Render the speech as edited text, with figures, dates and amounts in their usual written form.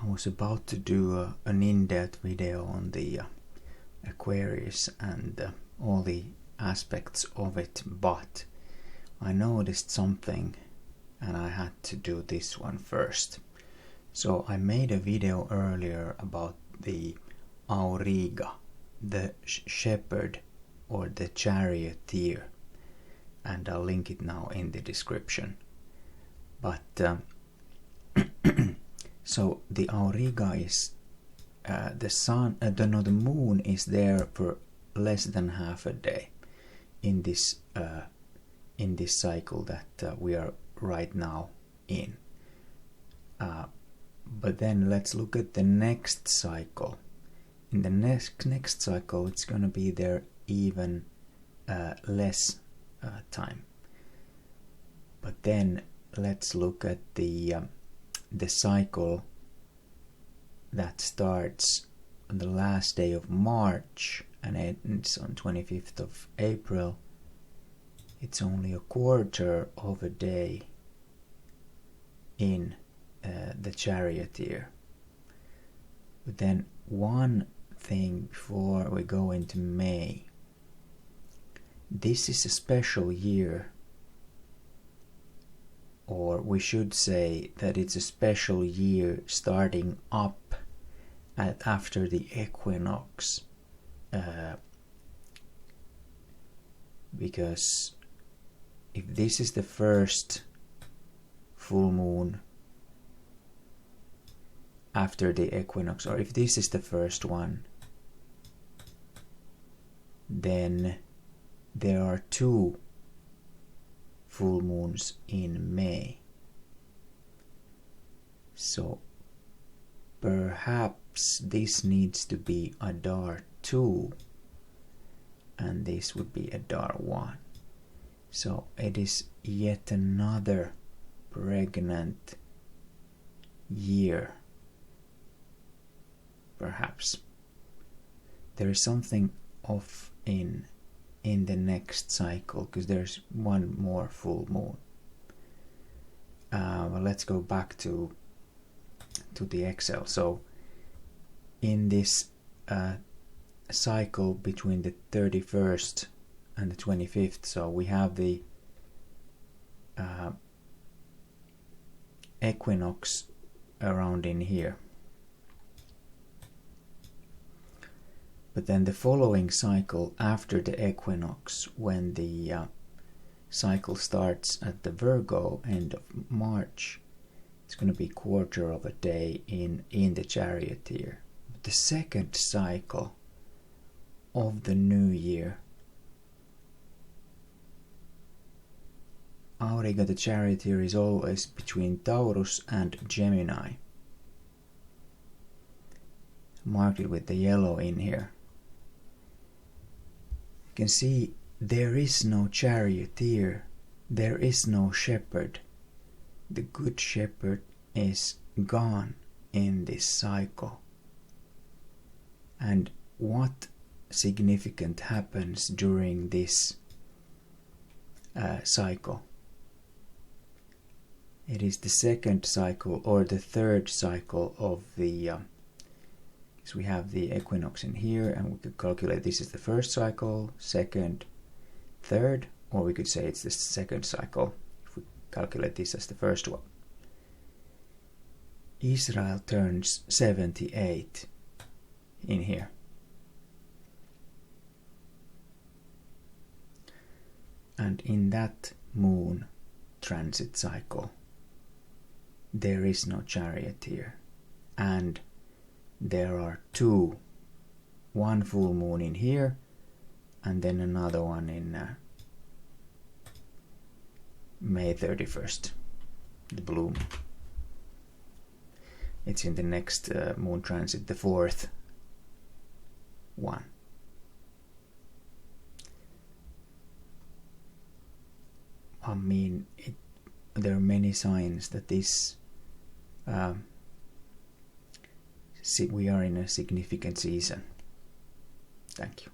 I was about to do an in-depth video on the Aquarius and all the aspects of it, but I noticed something and I had to do this one first. So I made a video earlier about the Auriga, the Shepherd or the Charioteer, and I'll link it now in the description. But so the Auriga is the moon is there for less than half a day in this cycle that we are right now in. But then let's look at the next cycle. In the next cycle, it's going to be there even less time. But then let's look at the cycle that starts on the last day of March and ends on 25th of April. It's only a quarter of a day in the Charioteer. But then one thing before we go into May. This is a special year, or we should say that it's a special year starting up after the equinox, because if this is the first full moon after the equinox, or if this is the first one, then there are two full moons in May. So perhaps this needs to be Adar 2 and this would be Adar 1. So it is yet another pregnant year. Perhaps there is something off in the next cycle because there's one more full moon. Well, let's go back to the Excel. So in this cycle between the 31st and the 25th, so we have the equinox around in here. But then the following cycle after the equinox, when the cycle starts at the Virgo end of March, it's going to be quarter of a day in the Charioteer. But the second cycle of the new year, Auriga the Charioteer is always between Taurus and Gemini. Mark it with the yellow in here. You can see there is no Charioteer, there is no Shepherd. The Good Shepherd is gone in this cycle. And what significant happens during this cycle? It is the second cycle or the third cycle of the so we have the equinox in here, and we could calculate this is the first cycle, second, third, or we could say it's the second cycle if we calculate this as the first one. Israel turns 78 in here. And in that moon transit cycle, there is no Charioteer, and there are two, one full moon in here and then another one in May 31st, the blue moon. It's in the next moon transit, the fourth one. I mean, there are many signs that this we are in a significant season. Thank you.